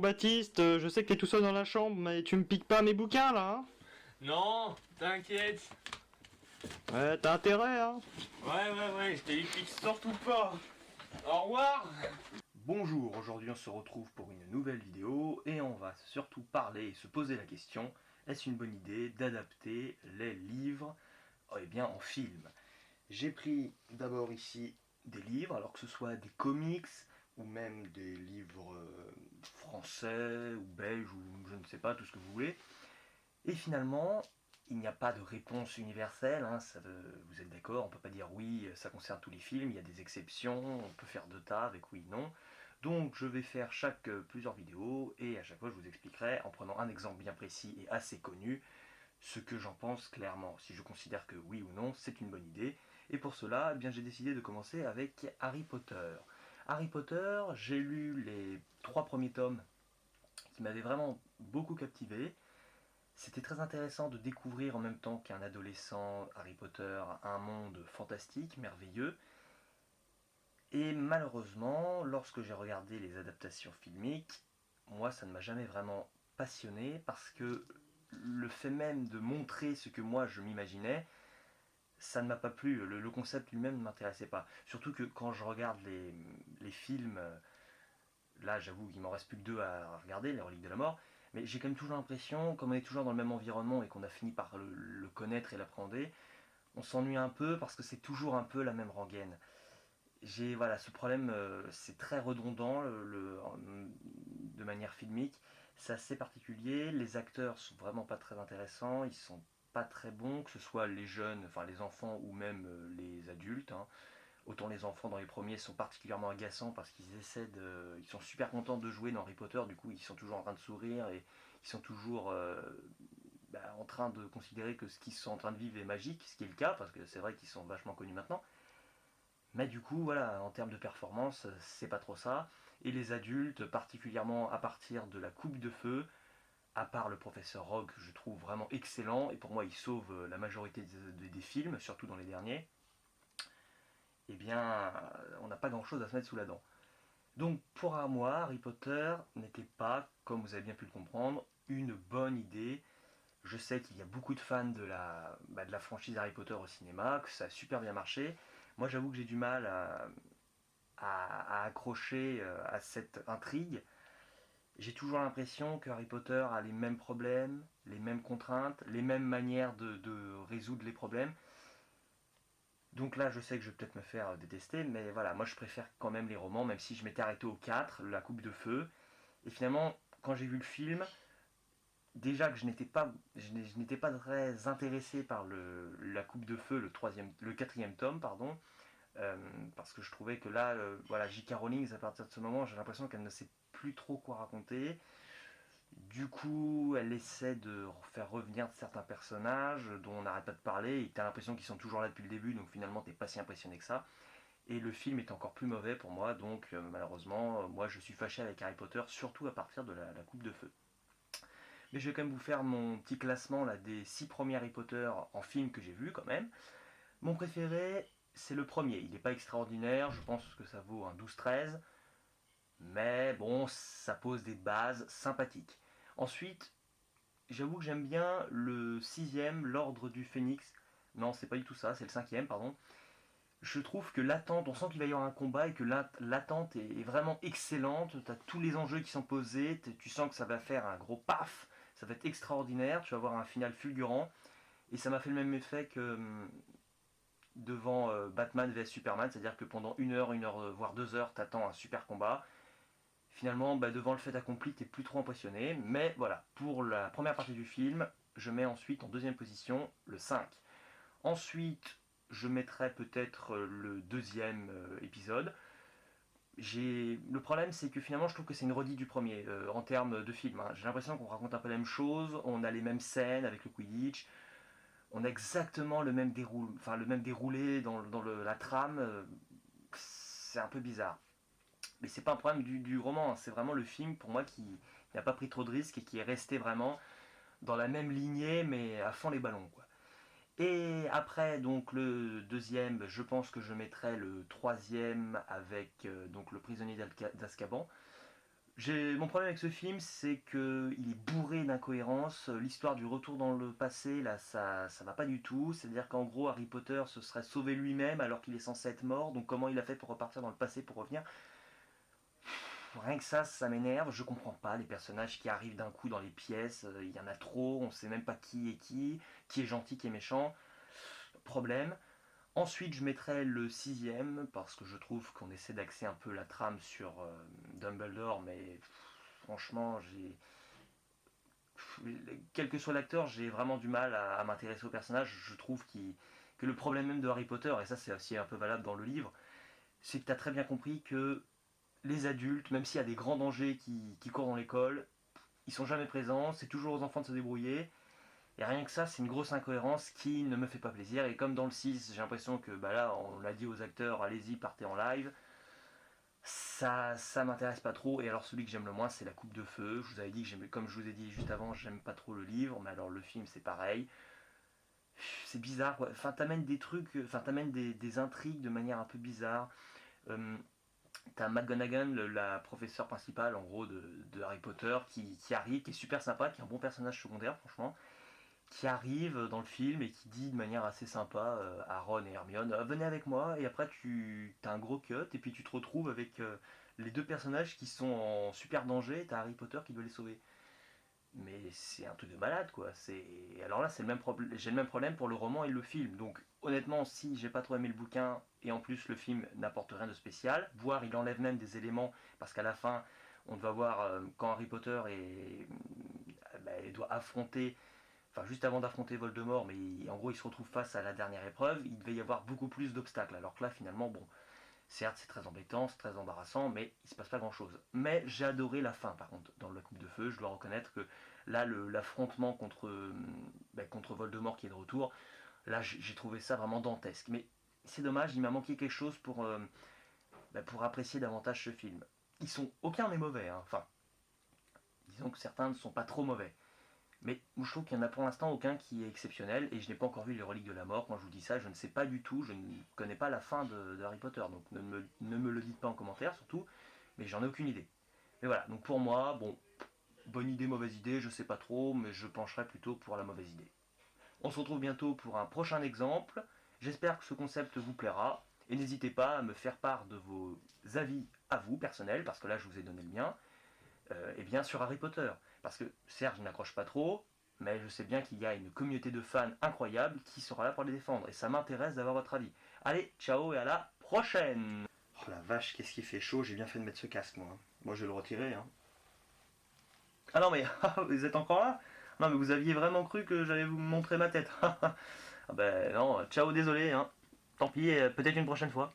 Baptiste, je sais que t'es tout seul dans la chambre, mais tu me piques pas mes bouquins là, hein? Non, t'inquiète. Ouais, t'as intérêt, hein? Ouais, je te les pique surtout pas. Au revoir. Bonjour, aujourd'hui on se retrouve pour une nouvelle vidéo et on va surtout parler et se poser la question, est-ce une bonne idée d'adapter les livres en film? J'ai pris d'abord ici des livres, alors que ce soit des comics ou même des livres français ou belges ou je ne sais pas, tout ce que vous voulez. Et finalement, il n'y a pas de réponse universelle, hein, vous êtes d'accord, on ne peut pas dire oui, ça concerne tous les films, il y a des exceptions, on peut faire deux tas avec oui, non. Donc je vais faire plusieurs vidéos et à chaque fois je vous expliquerai, en prenant un exemple bien précis et assez connu, ce que j'en pense clairement, si je considère que oui ou non c'est une bonne idée. Et pour cela, j'ai décidé de commencer avec Harry Potter. Harry Potter, j'ai lu les 3 premiers tomes qui m'avaient vraiment beaucoup captivé. C'était très intéressant de découvrir en même temps qu'un adolescent Harry Potter un monde fantastique, merveilleux. Et malheureusement, lorsque j'ai regardé les adaptations filmiques, moi ça ne m'a jamais vraiment passionné parce que le fait même de montrer ce que moi je m'imaginais, ça ne m'a pas plu. Le concept lui-même ne m'intéressait pas. Surtout que quand je regarde les films, là j'avoue qu'il m'en reste plus que 2 à regarder, les Reliques de la Mort, mais j'ai quand même toujours l'impression, comme on est toujours dans le même environnement et qu'on a fini par le connaître et l'appréhender, on s'ennuie un peu parce que c'est toujours un peu la même rengaine. J'ai voilà ce problème, c'est très redondant de manière filmique, c'est assez particulier, les acteurs sont vraiment pas très intéressants, ils sont pas très bons, que ce soit les jeunes, enfin les enfants ou même les adultes, hein. Autant les enfants dans les premiers sont particulièrement agaçants parce ils sont super contents de jouer dans Harry Potter, du coup ils sont toujours en train de sourire et ils sont toujours en train de considérer que ce qu'ils sont en train de vivre est magique, ce qui est le cas parce que c'est vrai qu'ils sont vachement connus maintenant. Mais du coup, voilà, en termes de performance, c'est pas trop ça. Et les adultes, particulièrement à partir de la Coupe de Feu, à part le professeur Rogue, je trouve vraiment excellent, et pour moi il sauve la majorité des films, surtout dans les derniers, on n'a pas grand chose à se mettre sous la dent. Donc pour moi, Harry Potter n'était pas, comme vous avez bien pu le comprendre, une bonne idée. Je sais qu'il y a beaucoup de fans de la franchise Harry Potter au cinéma, que ça a super bien marché. Moi j'avoue que j'ai du mal à accrocher à cette intrigue. J'ai toujours l'impression que Harry Potter a les mêmes problèmes, les mêmes contraintes, les mêmes manières de résoudre les problèmes. Donc là, je sais que je vais peut-être me faire détester, mais voilà, moi je préfère quand même les romans, même si je m'étais arrêté au 4, La Coupe de Feu. Et finalement, quand j'ai vu le film, déjà que je n'étais pas très intéressé par La Coupe de Feu, le 4e tome, pardon, parce que je trouvais que là, voilà, J.K. Rowling, à partir de ce moment, j'ai l'impression qu'elle ne sait plus trop quoi raconter. Du coup, elle essaie de faire revenir certains personnages dont on n'arrête pas de parler, et t'as l'impression qu'ils sont toujours là depuis le début, donc finalement t'es pas si impressionné que ça. Et le film est encore plus mauvais pour moi, donc malheureusement, moi je suis fâché avec Harry Potter, surtout à partir de la Coupe de Feu. Mais je vais quand même vous faire mon petit classement là, des 6 premiers Harry Potter en film que j'ai vu quand même. Mon préféré, c'est le premier. Il n'est pas extraordinaire, je pense que ça vaut un 12-13. Mais bon, ça pose des bases sympathiques. Ensuite, j'avoue que j'aime bien le 6e, l'Ordre du Phénix. Non, c'est pas du tout ça, c'est le 5e, pardon. Je trouve que l'attente, on sent qu'il va y avoir un combat et que l'attente est vraiment excellente. Tu as tous les enjeux qui sont posés, tu sens que ça va faire un gros paf, ça va être extraordinaire, tu vas avoir un final fulgurant. Et ça m'a fait le même effet que devant Batman vs Superman, c'est-à-dire que pendant une heure, voire 2 heures, t'attends un super combat. Finalement, devant le fait accompli, t'es plus trop impressionné. Mais voilà, pour la première partie du film, je mets ensuite en deuxième position le 5. Ensuite, je mettrai peut-être le deuxième épisode. Le problème, c'est que finalement, je trouve que c'est une redite du premier en termes de film, hein. J'ai l'impression qu'on raconte un peu la même chose, on a les mêmes scènes avec le Quidditch, on a exactement le même déroulé dans la trame. C'est un peu bizarre. Mais c'est pas un problème du roman, hein. C'est vraiment le film pour moi qui n'a pas pris trop de risques et qui est resté vraiment dans la même lignée mais à fond les ballons, quoi. Et après donc le deuxième, je pense que je mettrai le troisième avec donc le prisonnier d'Azkaban. Mon problème avec ce film, c'est qu'il est bourré d'incohérences. L'histoire du retour dans le passé, là, ça va pas du tout. C'est-à-dire qu'en gros, Harry Potter se serait sauvé lui-même alors qu'il est censé être mort. Donc comment il a fait pour repartir dans le passé pour revenir? Rien que ça m'énerve. Je comprends pas les personnages qui arrivent d'un coup dans les pièces. Il y en a trop, on sait même pas qui est gentil, qui est méchant. Problème. Ensuite, je mettrai le sixième, parce que je trouve qu'on essaie d'axer un peu la trame sur Dumbledore, mais franchement, quel que soit l'acteur, j'ai vraiment du mal à m'intéresser au personnage. Je trouve que le problème même de Harry Potter, et ça c'est aussi un peu valable dans le livre, c'est que tu as très bien compris que les adultes, même s'il y a des grands dangers qui courent dans l'école, ils sont jamais présents, c'est toujours aux enfants de se débrouiller. Et rien que ça, c'est une grosse incohérence qui ne me fait pas plaisir. Et comme dans le 6, j'ai l'impression que bah là, on l'a dit aux acteurs, allez-y, partez en live. Ça m'intéresse pas trop. Et alors celui que j'aime le moins, c'est La Coupe de Feu. Je vous avais dit que comme je vous ai dit juste avant, j'aime pas trop le livre, mais alors le film c'est pareil. C'est bizarre quoi. Enfin, t'amènes des trucs, enfin t'amènes des intrigues de manière un peu bizarre. Euh, T'as McGonagall, la professeure principale en gros de Harry Potter, qui arrive, qui est super sympa, qui est un bon personnage secondaire franchement, qui arrive dans le film et qui dit de manière assez sympa à Ron et Hermione venez avec moi, et après tu as un gros cut et puis tu te retrouves avec les deux personnages qui sont en super danger et t'as Harry Potter qui doit les sauver. Mais c'est un truc de malade quoi. Alors là c'est le même problème, j'ai le même problème pour le roman et le film. Donc honnêtement, si j'ai pas trop aimé le bouquin et en plus le film n'apporte rien de spécial, voire il enlève même des éléments parce qu'à la fin on va voir quand Harry Potter il doit affronter, enfin juste avant d'affronter Voldemort, mais en gros il se retrouve face à la dernière épreuve, il devait y avoir beaucoup plus d'obstacles. Alors que là finalement, bon, certes c'est très embêtant, c'est très embarrassant, mais il se passe pas grand chose. Mais j'ai adoré la fin par contre, dans La Coupe de Feu, je dois reconnaître que là l'affrontement contre Voldemort qui est de retour, là j'ai trouvé ça vraiment dantesque. Mais c'est dommage, il m'a manqué quelque chose pour apprécier davantage ce film. Aucun n'est mauvais, hein. Enfin, disons que certains ne sont pas trop mauvais. Mais je trouve qu'il n'y en a pour l'instant aucun qui est exceptionnel, et je n'ai pas encore vu les reliques de la mort. Quand je vous dis ça, je ne sais pas du tout, je ne connais pas la fin de Harry Potter, donc ne me le dites pas en commentaire surtout, mais j'en ai aucune idée. Mais voilà, donc pour moi, bon, bonne idée, mauvaise idée, je sais pas trop, mais je pencherai plutôt pour la mauvaise idée. On se retrouve bientôt pour un prochain exemple, j'espère que ce concept vous plaira, et n'hésitez pas à me faire part de vos avis à vous, personnels, parce que là je vous ai donné le mien, et bien sur Harry Potter. Parce que certes, je n'accroche pas trop, mais je sais bien qu'il y a une communauté de fans incroyable qui sera là pour les défendre. Et ça m'intéresse d'avoir votre avis. Allez, ciao et à la prochaine. Oh la vache, qu'est-ce qui fait chaud, j'ai bien fait de mettre ce casque moi. Moi je vais le retirer. Hein. Ah non mais vous êtes encore là? Non mais vous aviez vraiment cru que j'allais vous montrer ma tête. Ah ben non, ciao, désolé. Hein. Tant pis, peut-être une prochaine fois.